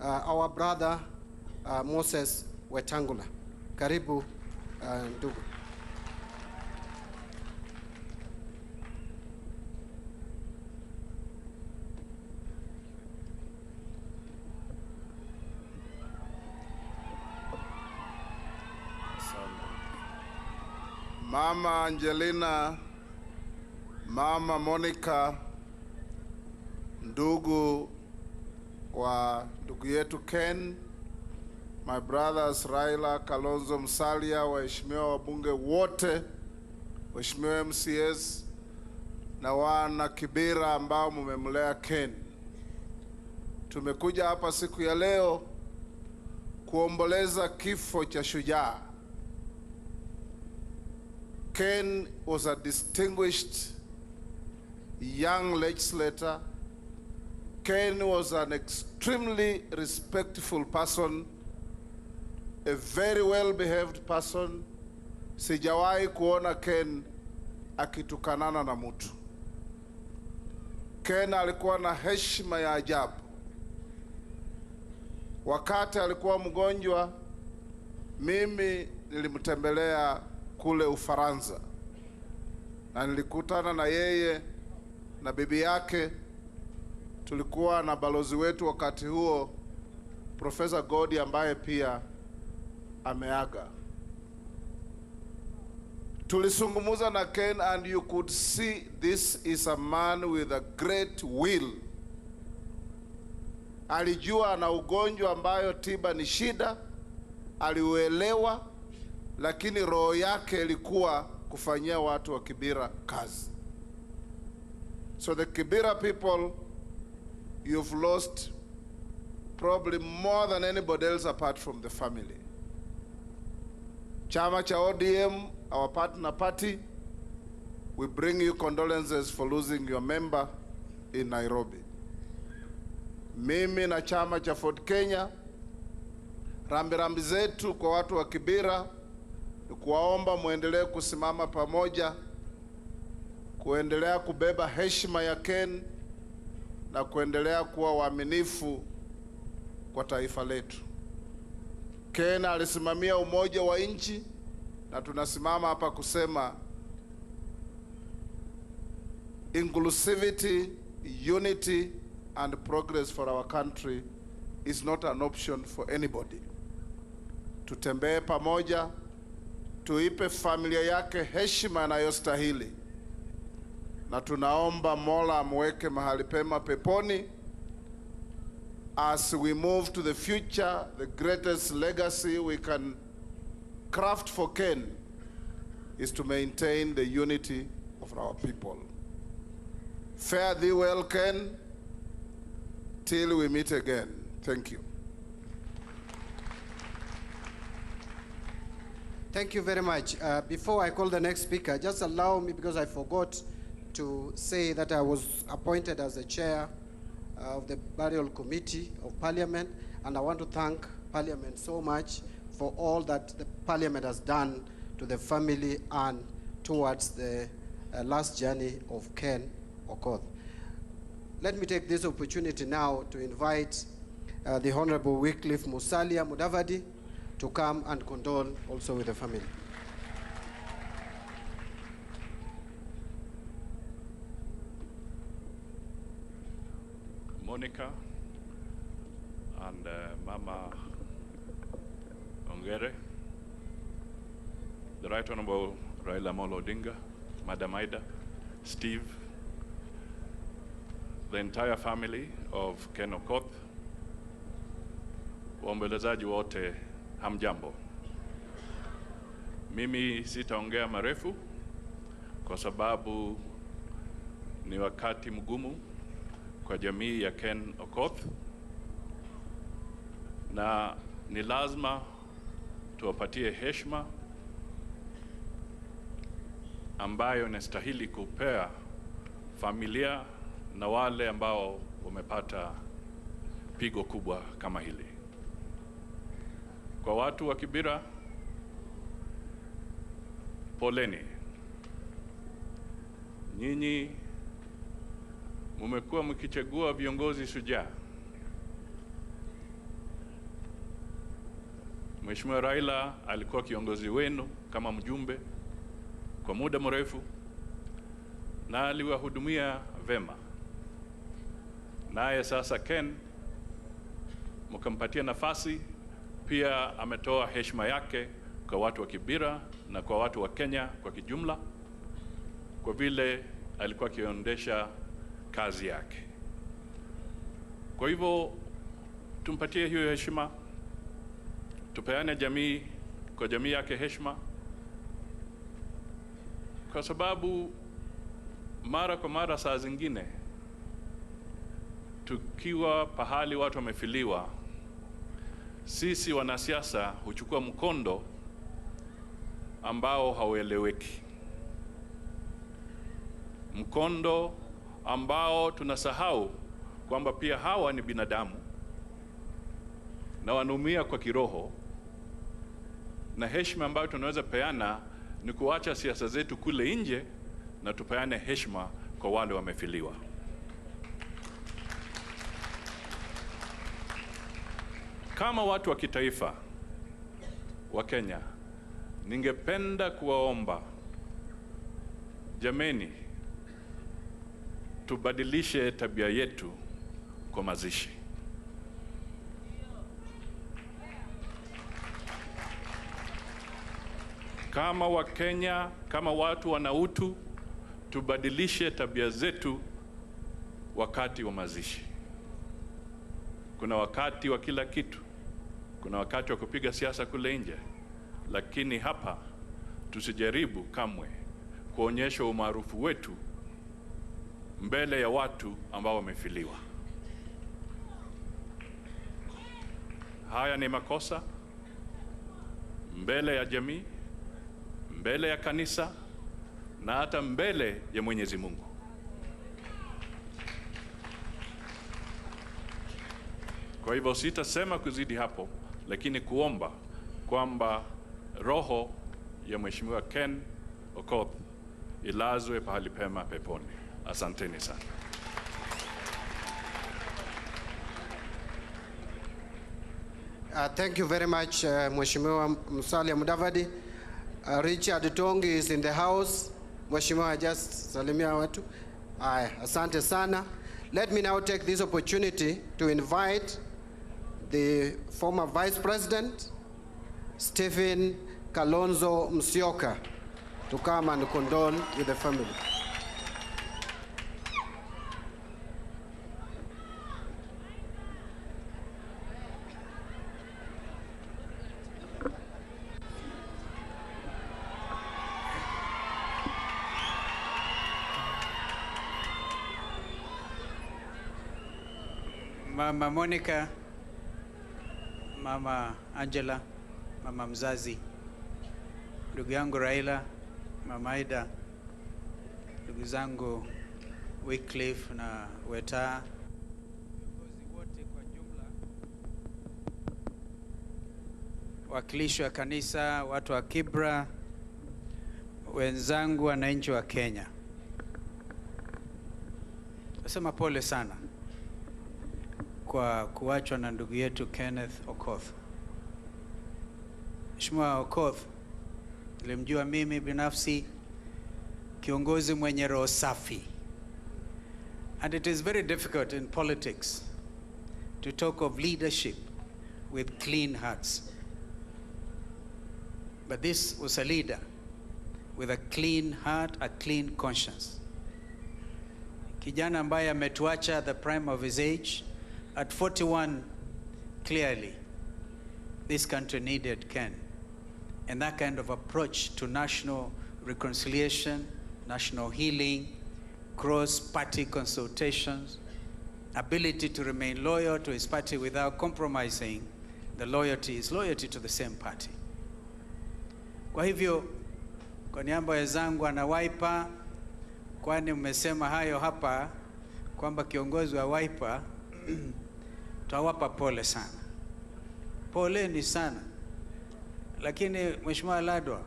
our brother Moses Wetangula. Karibu, ndugu. Mama Angelina, Mama Monica, ndugu wa ndugu yetu Ken, my brothers Raila, Kalonzo, Musalia, waheshimiwa wabunge wote, Mheshimiwa MCS na wana Kibira ambao mumemlea Ken. Tumekuja hapa siku ya leo kuomboleza kifo cha shujaa. Ken was a distinguished young legislator. Ken was an extremely respectful person, a very well-behaved person. Sijawahi kuona Ken akitukanana na mtu. Ken alikuwa na heshima ya ajabu. Wakati alikuwa mgonjwa, mimi nilimtembelea kule Ufaransa, na nilikutana na yeye na bibi yake. Tulikuwa na balozi wetu wakati huo, Professor Godi, ambaye pia ameaga. Tulisungumuza na Ken, and you could see this is a man with a great will. Alijua ana ugonjwa ambayo tiba ni shida, aliuelewa, lakini roho yake ilikuwa kufanyia watu wa Kibira kazi. So the Kibira people, you've lost probably more than anybody else apart from the family. Chama cha ODM, our partner party, we bring you condolences for losing your member in Nairobi. Mimi na chama cha Ford Kenya, rambirambi zetu kwa watu wa Kibira ni kuwaomba muendelee kusimama pamoja, kuendelea kubeba heshima ya Ken na kuendelea kuwa waaminifu kwa taifa letu. Ken alisimamia umoja wa nchi, na tunasimama hapa kusema inclusivity, unity and progress for our country is not an option for anybody. Tutembee pamoja, tuipe familia yake heshima anayostahili, na tunaomba Mola amweke mahali pema peponi. As we move to the future, the greatest legacy we can craft for Ken is to maintain the unity of our people. Fare thee well, Ken, till we meet again. Thank you. Thank you very much. Before I call the next speaker, just allow me, because I forgot to say that I was appointed as the chair of the Burial Committee of Parliament, and I want to thank Parliament so much for all that the Parliament has done to the family and towards the last journey of Ken Okoth. Let me take this opportunity now to invite the Honorable Wycliffe Musalia Mudavadi to come and condole also with the family. Monica and Mama Ongere, the Right Honorable Raila Odinga, Madam Ida, Steve, the entire family of Ken Okoth, waombolezaji wote, hamjambo. Mimi sitaongea marefu kwa sababu ni wakati mgumu kwa jamii ya Ken Okoth, na ni lazima tuwapatie heshima ambayo inastahili kupea familia na wale ambao wamepata pigo kubwa kama hili. Kwa watu wa Kibira, poleni. Nyinyi mumekuwa mkichagua viongozi shujaa. Mheshimiwa Raila alikuwa kiongozi wenu kama mjumbe kwa muda mrefu, na aliwahudumia vema. Naye sasa Ken mkampatia nafasi, pia ametoa heshima yake kwa watu wa Kibira na kwa watu wa Kenya kwa kijumla, kwa vile alikuwa akiendesha kazi yake. Kwa hivyo tumpatie hiyo heshima, tupeane jamii kwa jamii yake heshima, kwa sababu mara kwa mara saa zingine tukiwa pahali watu wamefiliwa, sisi wanasiasa huchukua mkondo ambao haueleweki, mkondo ambao tunasahau kwamba pia hawa ni binadamu na wanaumia kwa kiroho, na heshima ambayo tunaweza peana ni kuacha siasa zetu kule nje na tupeane heshima kwa wale wamefiliwa. Kama watu wa kitaifa wa Kenya, ningependa kuwaomba, jameni, tubadilishe tabia yetu kwa mazishi. Kama Wakenya, kama watu wana utu, tubadilishe tabia zetu wakati wa mazishi. Kuna wakati wa kila kitu. Kuna wakati wa kupiga siasa kule nje, lakini hapa tusijaribu kamwe kuonyesha umaarufu wetu mbele ya watu ambao wamefiliwa. Haya ni makosa mbele ya jamii, mbele ya kanisa na hata mbele ya Mwenyezi Mungu. Kwa hivyo sitasema kuzidi hapo, lakini kuomba kwamba roho ya Mheshimiwa Ken Okoth ilazwe pahali pema peponi. Asanteni sana. Thank you very much, Mheshimiwa Musalia Mudavadi. Richard Tongi is in the house. Mheshimiwa, just salimia watu. Asante sana. Let me now take this opportunity to invite the former Vice President, Stephen Kalonzo Musyoka, to come and condole with the family. Mama Monica, Mama Angela, Mama mzazi, ndugu yangu Raila, Mama Aida, ndugu zangu Wycliffe na Weta, viongozi wote kwa jumla, wakilishi wa kanisa, watu wa Kibra, wenzangu wananchi wa Kenya, nasema pole sana kwa kuachwa na ndugu yetu Kenneth Okoth. Mheshimiwa Okoth, nilimjua mimi binafsi, kiongozi mwenye roho safi. And it is very difficult in politics to talk of leadership with clean hearts. But this was a leader with a clean heart, a clean conscience. Kijana ambaye ametuacha at the prime of his age. At 41, clearly, this country needed Ken. And that kind of approach to national reconciliation, national healing, cross-party consultations, ability to remain loyal to his party without compromising the loyalty is loyalty to the same party. Kwa hivyo, kwa niaba ya zangu ana Wiper, kwani mmesema hayo hapa, kwamba kiongozi wa Wiper, tutawapa pole sana. Poleni sana. Lakini Mheshimiwa Ladwa,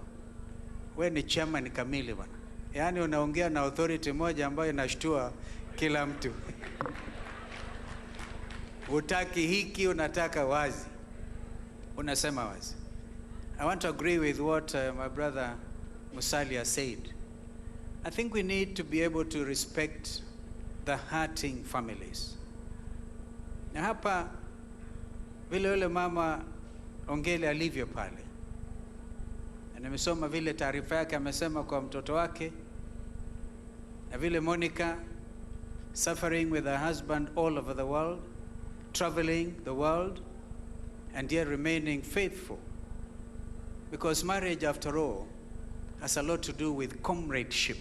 we ni chairman kamili bwana. Yaani unaongea na authority moja ambayo inashtua kila mtu. Hutaki hiki, unataka wazi. Unasema wazi. I want to agree with what my brother Musalia said. I think we need to be able to respect the hurting families. Na hapa vile yule mama Ongele alivyo pale, na nimesoma vile taarifa yake amesema kwa mtoto wake, na vile Monica suffering with her husband all over the world, traveling the world, and yet remaining faithful. Because marriage, after all, has a lot to do with comradeship.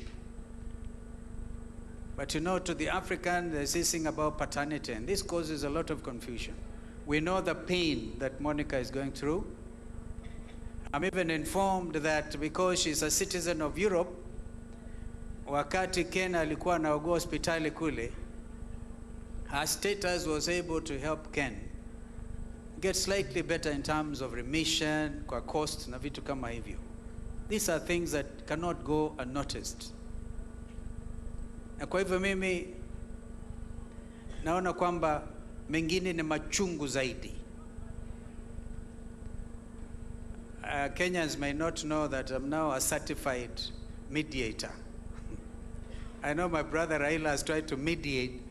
But you know, to the African, there's this thing about paternity, and this causes a lot of confusion. We know the pain that Monica is going through. I'm even informed that because she's a citizen of Europe, wakati Ken alikuwa anaugua hospitali kule, her status was able to help Ken get slightly better in terms of remission, kwa cost na vitu kama hivyo. These are things that cannot go unnoticed. Na kwa hivyo mimi naona kwamba mengine ni machungu zaidi. Kenyans may not know that I'm now a certified mediator. I know my brother Raila has tried to mediate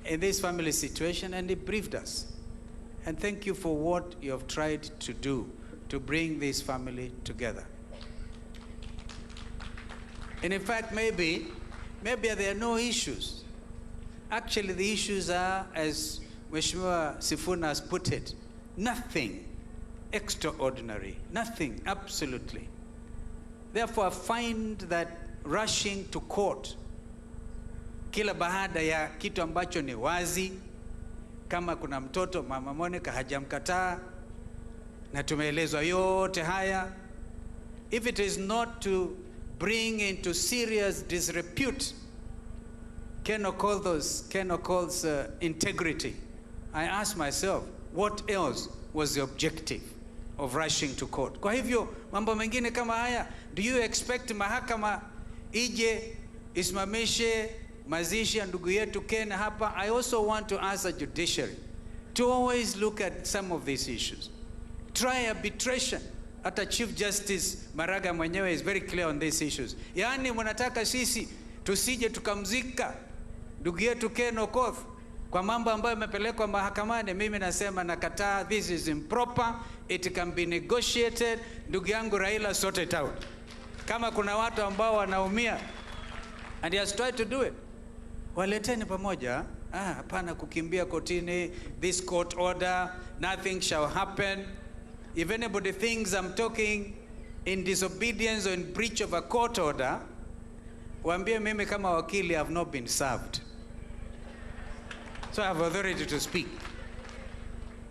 in this family situation, and he briefed us. And thank you for what you have tried to do to bring this family together. And in fact, maybe there are no issues. Actually, the issues are, as Mheshimiwa Sifuna has put it, nothing extraordinary, nothing, absolutely. Therefore, I find that rushing to court, kila baada ya kitu ambacho ni wazi, kama kuna mtoto Mama Monica hajamkataa, na tumeelezwa yote haya, if it is not to bring into serious disrepute Ken Okoth's integrity, I ask myself, what else was the objective of rushing to court? Kwa hivyo, mambo mengine kama haya, do you expect mahakama ije isimamishe mazishi ya ndugu yetu Ken hapa? I also want to ask the judiciary to always look at some of these issues. Try arbitration. Hata Chief Justice Maraga mwenyewe is very clear on these issues. Yaani mnataka sisi tusije tukamzika ndugu yetu Ken Okoth kwa mambo ambayo yamepelekwa mahakamani. Mimi nasema nakataa. This is improper. It can be negotiated. Ndugu yangu Raila, sort it out. Kama kuna watu ambao wanaumia, and he has tried to do it, waleteni pamoja. Hapana kukimbia kotini, this court order, nothing shall happen. If anybody thinks I'm talking in disobedience or in breach of a court order, waambie mimi kama wakili have not been served. So I have authority to speak.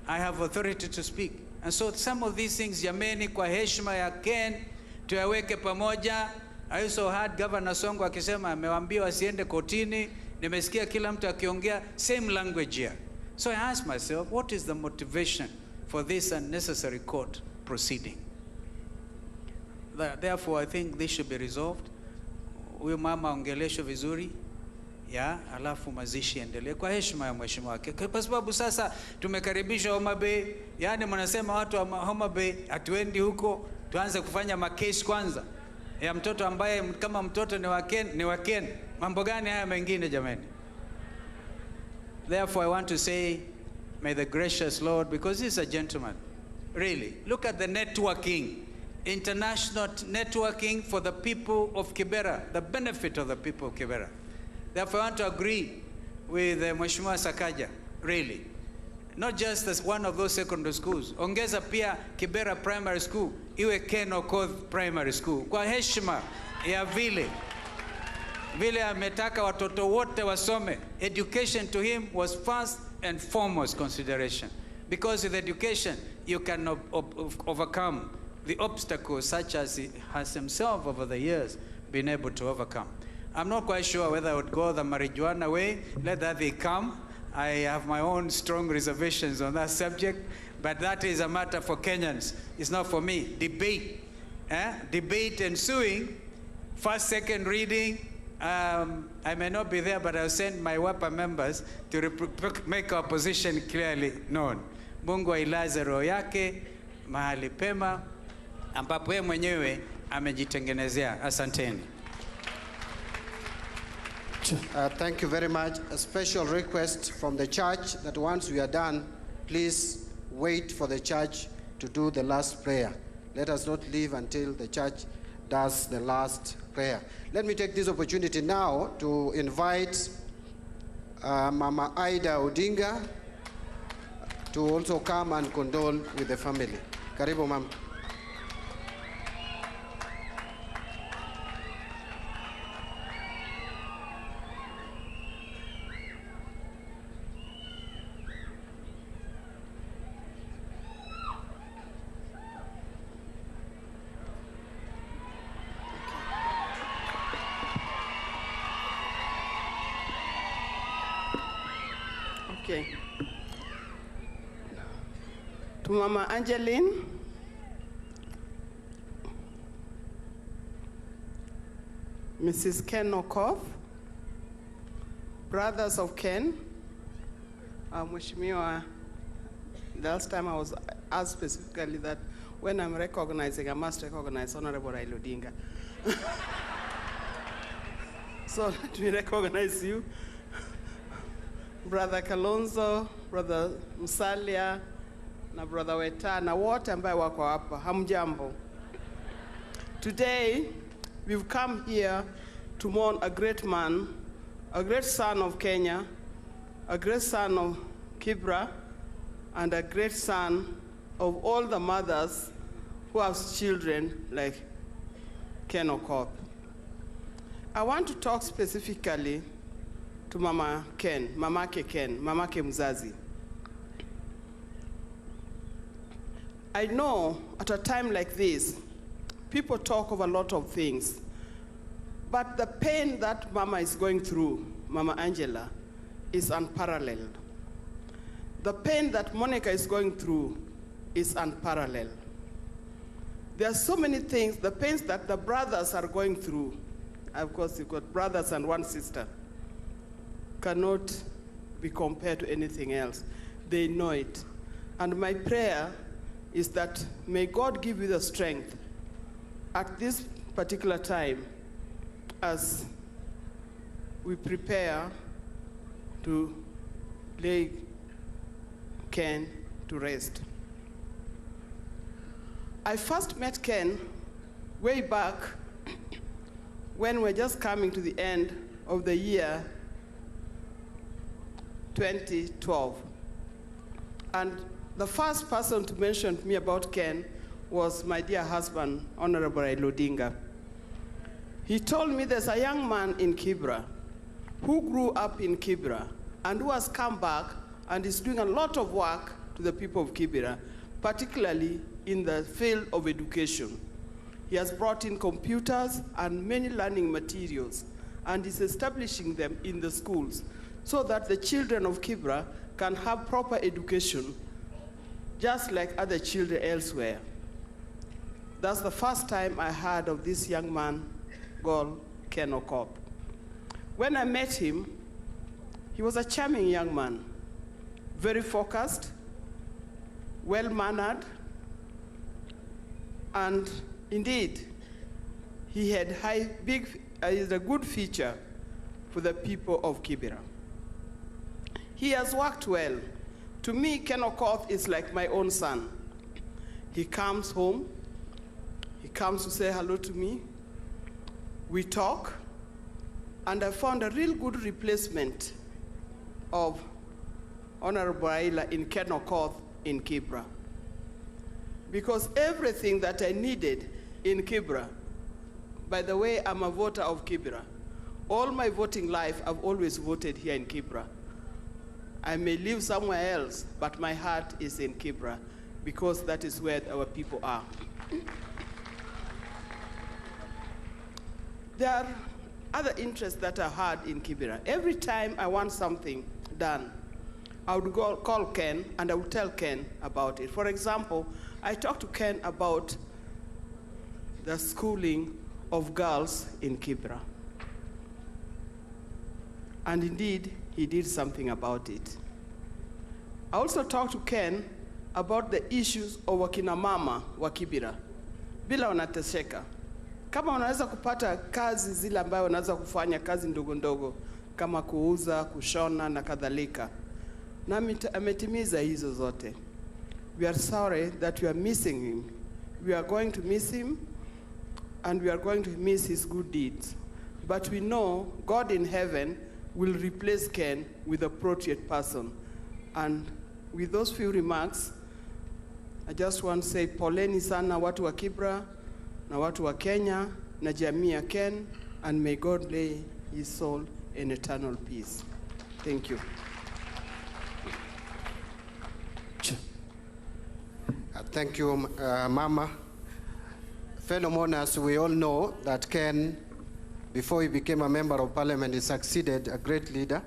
I have authority to speak. And so some of these things, jameni, kwa heshima ya Ken, tuyaweke pamoja. I also heard Governor Sonko akisema amewaambia wasiende kotini. Nimesikia kila mtu akiongea same language here. So I ask myself, what is the motivation for this unnecessary court proceeding? Therefore, I think this should be resolved. Huyu mama ongeleshwe vizuri, alafu mazishi endelee kwa heshima ya mheshimiwa wake. Kwa sababu sasa tumekaribishwa Homa Bay, yani mnasema watu wa Homa Bay hatuendi huko, tuanze kufanya makesi kwanza ya mtoto ambaye kama mtoto ni wa Ken. Mambo gani haya mengine jamani? Therefore, I want to say, may the gracious Lord, because he's a gentleman, really, look at the networking, international networking for the people of Kibera, the benefit of the people of Kibera. Therefore, I want to agree with Mheshimiwa Sakaja, really. Not just as one of those secondary schools. Ongeza pia Kibera Primary School, iwe Ken Okoth Primary School. Kwa heshima ya vile ametaka watoto wote wasome. Education to him was first and foremost consideration. Because with education, you can overcome the obstacles such as he has himself over the years been able to overcome. I'm not quite sure whether I would go the marijuana way. Let that they come. I have my own strong reservations on that subject, but that is a matter for Kenyans. It's not for me. Debate. Debate ensuing. First, second reading. I may not be there, but I'll send my WAPA members to make our position clearly known. Mungu ailaze roho yake mahali pema ambapo yeye mwenyewe amejitengenezea. Asanteni. Thank you very much. A special request from the church that once we are done, please wait for the church to do the last prayer. Let us not leave until the church does the last prayer. Let me take this opportunity now to invite Mama Ida Odinga to also come and condole with the family. Karibu, Mama. Okay. To Mama Angeline, Mrs. Ken Okoth, brothers of Ken, Mheshimiwa, the last time I was asked specifically that when I'm recognizing, I must recognize Honorable Raila Odinga. So let me recognize you. Brother Kalonzo, Brother Musalia, na Brother Weta, na wote ambao wako hapa, hamjambo. Today, we've come here to mourn a great man, a great son of Kenya, a great son of Kibra, and a great son of all the mothers who have children like Ken Okoth. I want to talk specifically to Mama Ken, Mamake Ken, Mamake Mzazi. I know at a time like this, people talk of a lot of things, but the pain that Mama is going through, Mama Angela, is unparalleled. The pain that Monica is going through is unparalleled. There are so many things, the pains that the brothers are going through. Of course, you've got brothers and one sister. Cannot be compared to anything else. They know it. And my prayer is that may God give you the strength at this particular time as we prepare to lay Ken to rest. I first met Ken way back when we're just coming to the end of the year 2012. And the first person to mention to me about Ken was my dear husband, Honorable Raila Odinga. He told me there's a young man in Kibra who grew up in Kibra and who has come back and is doing a lot of work to the people of Kibra, particularly in the field of education. He has brought in computers and many learning materials and is establishing them in the schools so that the children of Kibra can have proper education just like other children elsewhere. That's the first time I heard of this young man called Ken Okoth. When I met him, he was a charming young man, very focused, well-mannered, and indeed, he had is a good feature for the people of Kibera. He has worked well. To me, Ken Okoth is like my own son. He comes home, he comes to say hello to me, we talk, and I found a real good replacement of Honorable Raila in Ken Okoth in Kibra. Because everything that I needed in Kibra, by the way, I'm a voter of Kibra. All my voting life, I've always voted here in Kibra. I may live somewhere else, but my heart is in Kibra because that is where our people are. There are other interests that I had in Kibera. Every time I want something done, I would call Ken and I would tell Ken about it. For example, I talked to Ken about the schooling of girls in Kibera. And indeed, he did something about it. I also talked to Ken about the issues of wakina mama wa Kibera. Bila wanateseka. Kama unaweza kupata kazi zile ambayo unaweza kufanya kazi ndogo ndogo, kama kuuza, kushona na kadhalika. Na ametimiza hizo zote. We are sorry that we are missing him. We are going to miss him, and we are going to miss his good deeds. But we know God in heaven will replace Ken with an appropriate person. And with those few remarks, I just want to say poleni sana watu wa Kibra, na watu wa Kenya, na jamii ya Ken, and may God lay his soul in eternal peace. Thank you. Thank you, Mama. Fellow mourners, we all know that Ken, before he became a member of parliament, he succeeded a great leader